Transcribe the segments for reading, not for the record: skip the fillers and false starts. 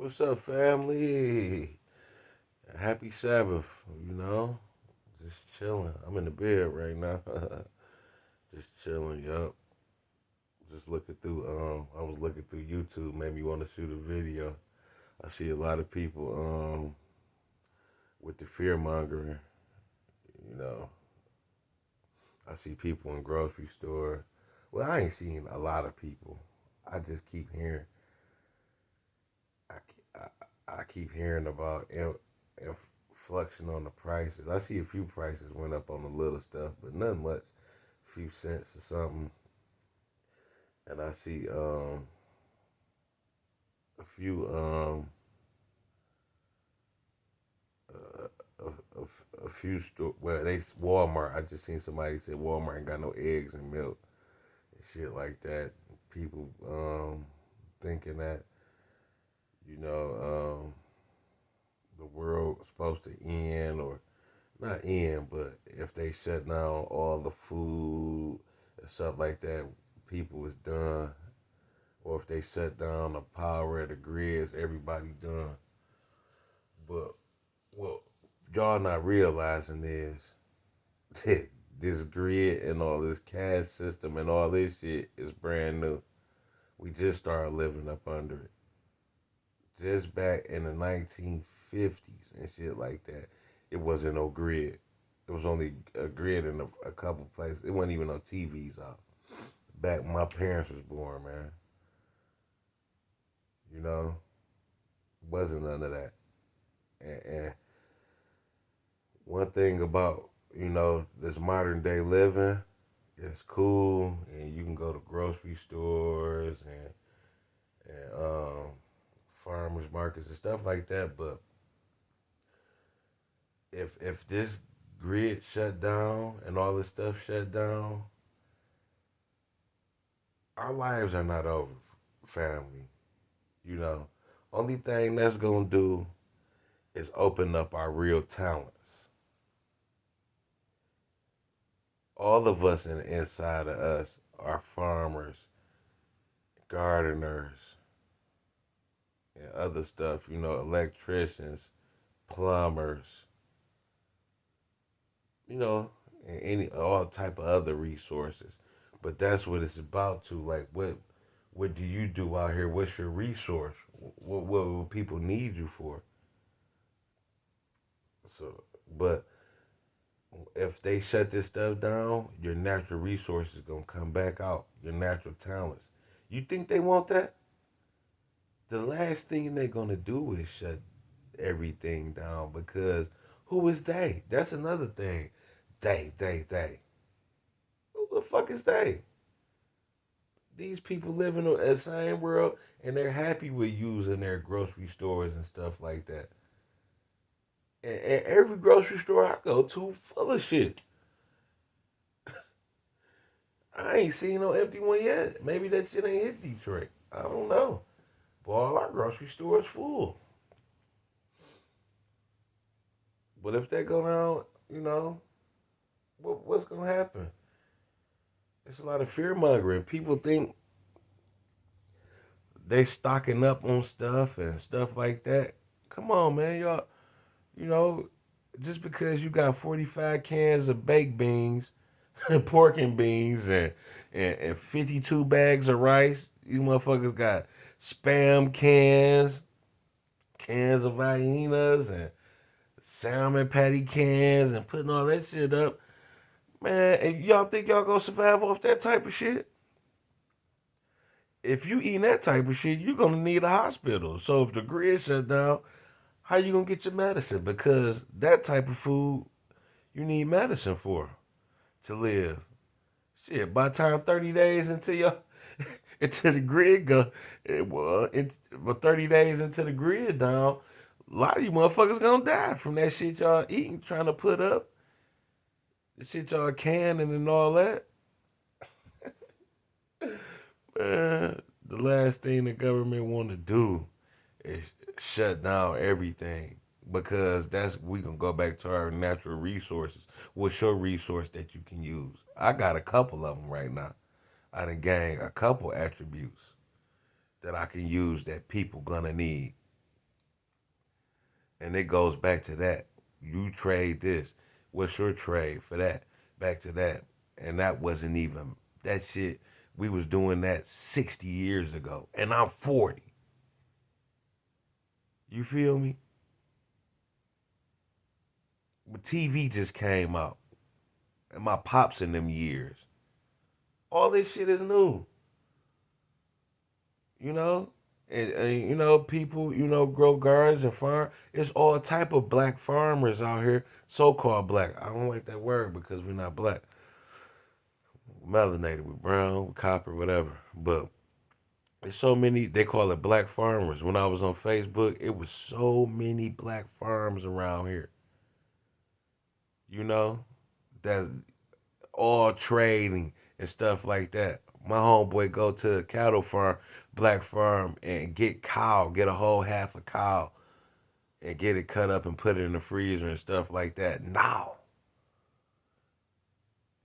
What's up, family? Happy Sabbath, Just chilling. I'm in the bed right now. Just chilling, yup. Just looking through, I was looking through YouTube, made me want to shoot a video. I see a lot of people, with the fear mongering, you know. I see people in grocery store. Well, I ain't seen a lot of people. I just keep hearing, I, I keep hearing about inflection on the prices. I see a few prices went up on the little stuff, but nothing much, a few cents or something. And I see a few a few store. Well, they Walmart. I just seen somebody say Walmart ain't got no eggs and milk and shit like that. People thinking that you know the world's supposed to end or not end, but if they shut down all the food and stuff like that, people is done. Or if they shut down the power of the grids, everybody done. But what y'all not realizing is this grid and all this cash system and all this shit is brand new. We just started living up under it. Just back in the 1950s and shit like that, it wasn't no grid. It was only a grid in a couple places. It wasn't even no TVs out. Back when my parents was born, man. You know, wasn't none of that. And one thing about this modern day living, it's cool, and you can go to grocery stores and farmers markets and stuff like that. But if this grid shut down and all this stuff shut down, our lives are not over, family. You know, only thing that's gonna do is open up our real talents. All of us inside of us are farmers, gardeners, and other stuff. Electricians, plumbers, you know, and any all type of other resources. But that's what it's about to. Like, what do you do out here? What's your resource? What will people need you for? So, but if they shut this stuff down, your natural resources gonna come back out. Your natural talents. You think they want that? The last thing they're gonna do is shut everything down because who is they? That's another thing. They. Who the fuck is they? These people live in the same world and they're happy with using their grocery stores and stuff like that. And every grocery store I go to full of shit. I ain't seen no empty one yet. Maybe that shit ain't hit Detroit. I don't know. But all our grocery stores full. But if they go down, what's gonna happen? It's a lot of fear mongering. People think they stocking up on stuff and stuff like that. Come on, man, y'all. You know, just because you got 45 cans of baked beans, pork and beans, and 52 bags of rice, you motherfuckers got spam cans, cans of hyenas, and salmon patty cans, and putting all that shit up. Man, and y'all think y'all gonna survive off that type of shit? If you eating that type of shit, you're gonna need a hospital. So if the grid shut down, how you gonna get your medicine? Because that type of food you need medicine for to live. Shit, by the time 30 days until your into the grid go, but 30 days into the grid down, a lot of you motherfuckers gonna die from that shit y'all eating, trying to put up the shit y'all canning and all that. Man, the last thing the government want to do is shut down everything because that's we gonna go back to our natural resources. What's your resource that you can use? I got a couple of them right now. I done gained a couple attributes that I can use that people gonna need. And it goes back to that. You trade this. What's your trade for that? Back to that. And that wasn't even that shit. We was doing that 60 years ago. And I'm 40. You feel me? But TV just came out. And my pops in them years. All this shit is new. You know? And you know, people, grow gardens and farm. It's all type of black farmers out here, so-called black. I don't like that word because we're not black. Melanated, we brown, we copper, whatever. But there's so many. They call it black farmers. When I was on Facebook, it was so many black farms around here. You know, that all trading and stuff like that. My homeboy go to a cattle farm, black farm, and get a whole half a cow, and get it cut up and put it in the freezer and stuff like that. Now,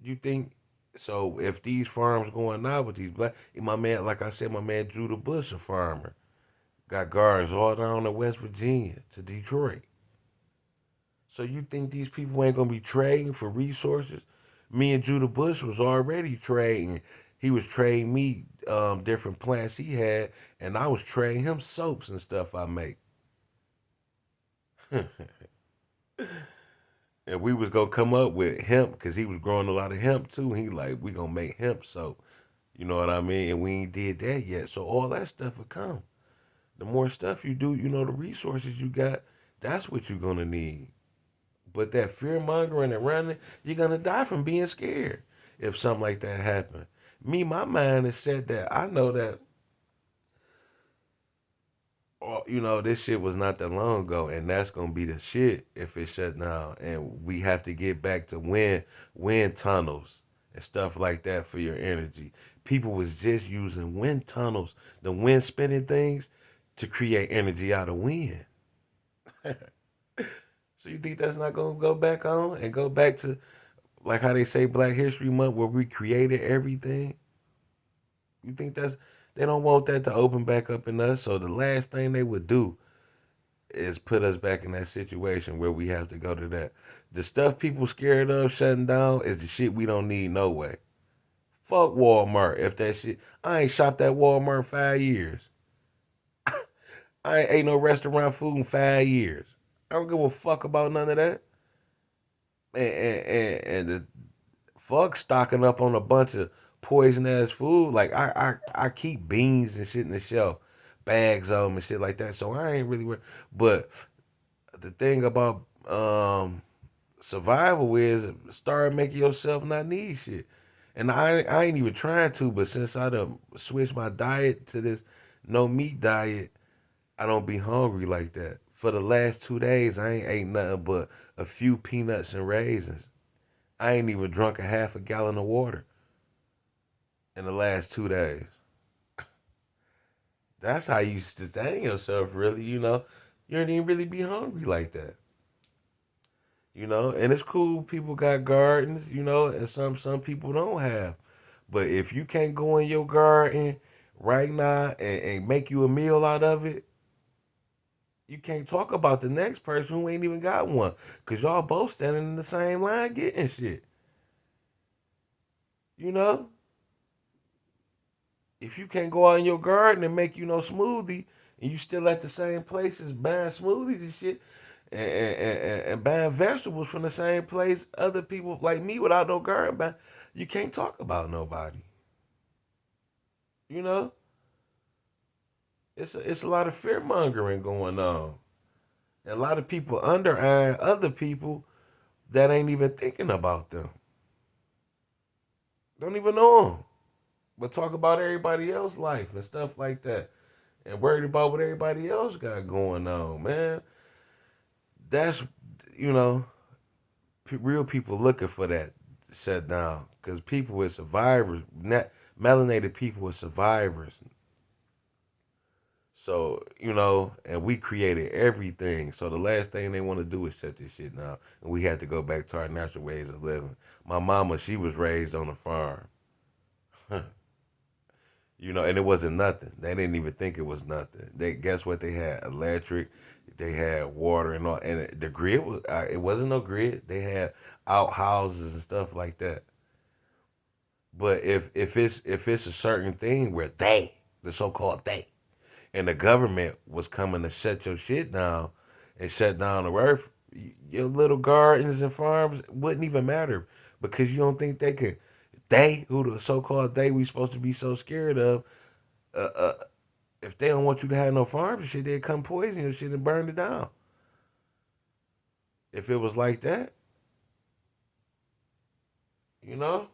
you think so? If these farms going out with these black, my man, like I said, my man Drew the Bush, a farmer, got gardens all down to West Virginia to Detroit. So you think these people ain't gonna be trading for resources? Me and Judah Bush was already trading. He was trading me different plants he had, and I was trading him soaps and stuff I make. And we was gonna come up with hemp because he was growing a lot of hemp too. He like we gonna make hemp soap. You know what I mean? And we ain't did that yet. So all that stuff will come. The more stuff you do, the resources you got, that's what you're gonna need. But that fear mongering and running, you're gonna die from being scared if something like that happen. Me, my mind has said that I know that this shit was not that long ago, and that's gonna be the shit if it shut down. And we have to get back to wind tunnels and stuff like that for your energy. People was just using wind tunnels, the wind spinning things, to create energy out of wind. So you think that's not gonna go back on and go back to like how they say Black History Month where we created everything? You think they don't want that to open back up in us? So the last thing they would do is put us back in that situation where we have to go to that. The stuff people scared of shutting down is the shit we don't need no way. Fuck Walmart. If that shit, I ain't shopped at Walmart in 5 years. I ain't ate no restaurant food in 5 years. I don't give a fuck about none of that. And the fuck stocking up on a bunch of poison ass food. Like I keep beans and shit in the shelf, bags of them and shit like that. So I ain't really worried. But the thing about survival is start making yourself not need shit. And I ain't even trying to, but since I done switched my diet to this no meat diet, I don't be hungry like that. For the last 2 days, I ain't ate nothing but a few peanuts and raisins. I ain't even drunk a half a gallon of water in the last 2 days. That's how you sustain yourself, really. You don't even really be hungry like that. And it's cool. People got gardens, and some people don't have. But if you can't go in your garden right now and make you a meal out of it, you can't talk about the next person who ain't even got one, cause y'all both standing in the same line getting shit. You know, if you can't go out in your garden and make no smoothie, and you still at the same places buying smoothies and shit, and buying vegetables from the same place other people like me without no garden buying, you can't talk about nobody. You know, it's a lot of fear mongering going on. And a lot of people under eyeing other people that ain't even thinking about them. Don't even know them. But talk about everybody else's life and stuff like that. And worried about what everybody else got going on, man. That's, you know, real people looking for that shut down. Because people with survivors, not melanated people with survivors. So, and we created everything. So the last thing they want to do is shut this shit down. And we had to go back to our natural ways of living. My mama, she was raised on a farm. And it wasn't nothing. They didn't even think it was nothing. They guess what they had? Electric. They had water and all, and the grid was it wasn't no grid. They had outhouses and stuff like that. But if it's a certain thing where they, the so-called they, and the government was coming to shut your shit down and shut down the earth, your little gardens and farms wouldn't even matter because you don't think they could. They, who the so-called they we supposed to be so scared of, uh, uh, if they don't want you to have no farms and shit, they'd come poison your shit and burn it down. If it was like that, you know.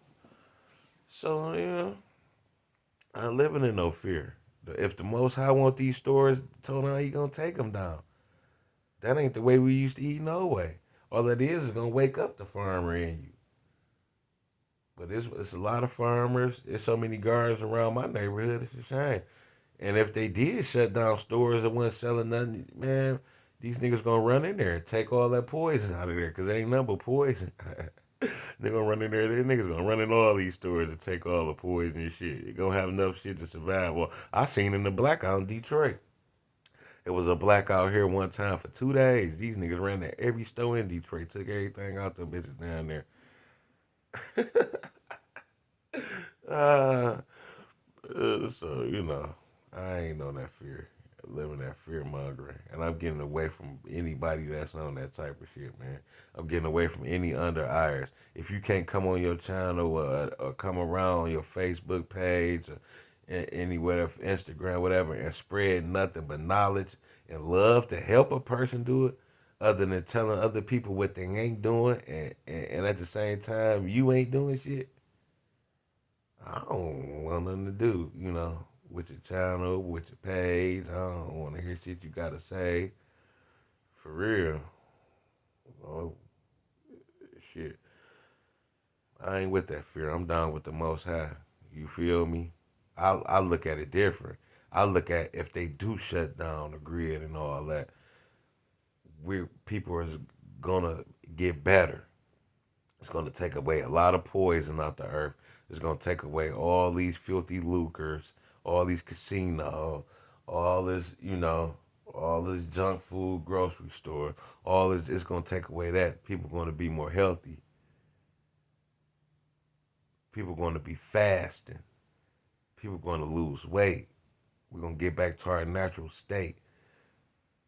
So I'm living in no fear. If the Most High want these stores torn down, He gonna take them down. That ain't the way we used to eat no way. All it is gonna wake up the farmer in you. But it's a lot of farmers. There's so many gardens around my neighborhood. It's a shame. And if they did shut down stores that wasn't selling nothing, man, these niggas gonna run in there and take all that poison out of there because it ain't nothing but poison. They gonna run in there. They niggas gonna run in all these stores and take all the poison and shit. You gonna have enough shit to survive. Well, I seen in the blackout in Detroit. It was a blackout here one time for 2 days. These niggas ran to every store in Detroit, took everything out the bitches down there. uh, so I ain't on that fear, living that fear mongering, and I'm getting away from anybody that's on that type of shit, man. I'm getting away from any under eyes. If you can't come on your channel or come around on your Facebook page or anywhere, Instagram, whatever, and spread nothing but knowledge and love to help a person do it, other than telling other people what they ain't doing, and at the same time you ain't doing shit, I don't want nothing to do, with your channel, with your page. I don't want to hear shit you gotta say. For real. Oh, shit. I ain't with that fear. I'm down with the Most High. You feel me? I look at it different. I look at if they do shut down the grid and all that, we people are gonna get better. It's gonna take away a lot of poison out the earth. It's gonna take away all these filthy lucres, all these casinos, all this, all this junk food grocery store. All this, it's gonna take away that. People are gonna be more healthy. People are gonna be fasting. People are gonna lose weight. We're gonna get back to our natural state.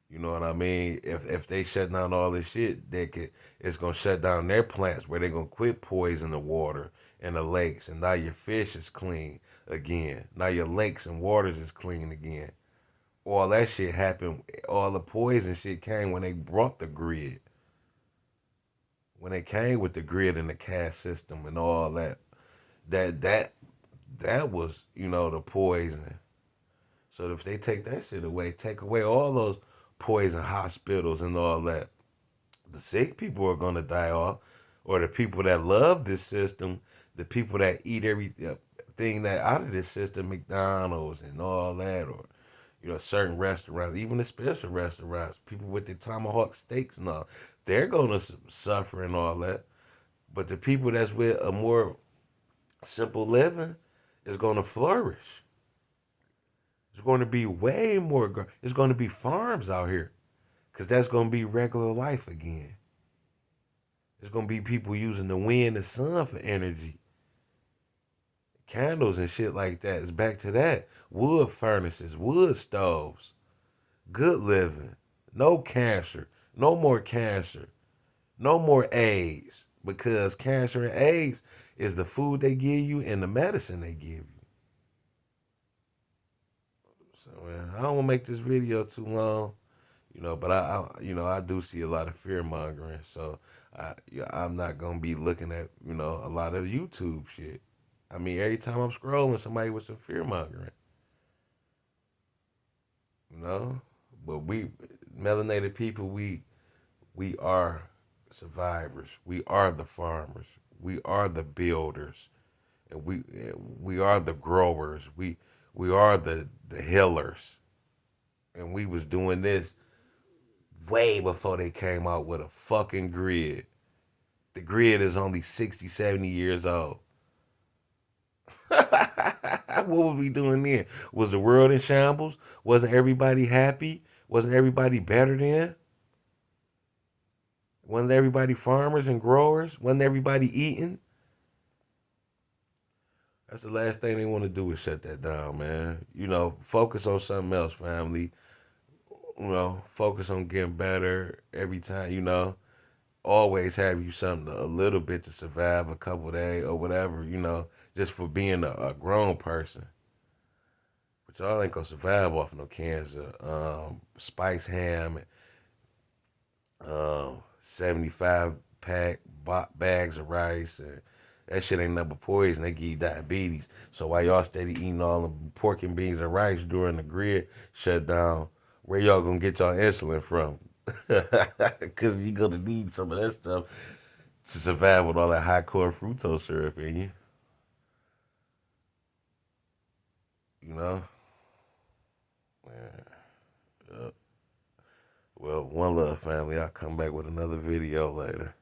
You know what I mean? If they shut down all this shit, it's gonna shut down their plants where they're gonna quit poisoning the water and the lakes, and now your fish is clean again. Now your lakes and waters is clean again. All that shit happened. All the poison shit came when they brought the grid. When they came with the grid and the caste system and all that. That that that was the poison. So if they take that shit away, take away all those poison hospitals and all that, the sick people are gonna die off, or the people that love this system, the people that eat everything that out of this system, McDonald's and all that, or certain restaurants, even the special restaurants, people with the tomahawk steaks and all, they're gonna suffer and all that. But the people that's with a more simple living is gonna flourish. It's going to be way more. It's going to be farms out here, because that's going to be regular life again. It's going to be people using the wind and sun for energy. Candles and shit like that. It's back to that. Wood furnaces, wood stoves. Good living. No cancer. No more cancer. No more AIDS. Because cancer and AIDS is the food they give you and the medicine they give you. So, man, I don't want to make this video too long. But I do see a lot of fear mongering. So I'm not gonna be looking at a lot of YouTube shit. I mean, every time I'm scrolling, somebody with some fear mongering. You know, but we melanated people, we are survivors. We are the farmers. We are the builders, and we are the growers. We are the healers, and we was doing this way before they came out with a fucking grid. The grid is only 60, 70 years old. What was we doing then? Was the world in shambles? Wasn't everybody happy? Wasn't everybody better then? Wasn't everybody farmers and growers? Wasn't everybody eating? That's the last thing they want to do is shut that down, man. Focus on something else, family. Focus on getting better every time, always have you something a little bit to survive a couple days or whatever, just for being a grown person. But y'all ain't gonna survive off no cans of spice ham, 75 pack bags of rice. And that shit ain't nothing but poison. They give you diabetes. So while y'all steady eating all the pork and beans and rice during the grid shutdown, where y'all gonna get y'all insulin from? Because you're gonna need some of that stuff to survive with all that high core fructose syrup in you. You know? Yeah. Yep. Well, one love, family. I'll come back with another video later.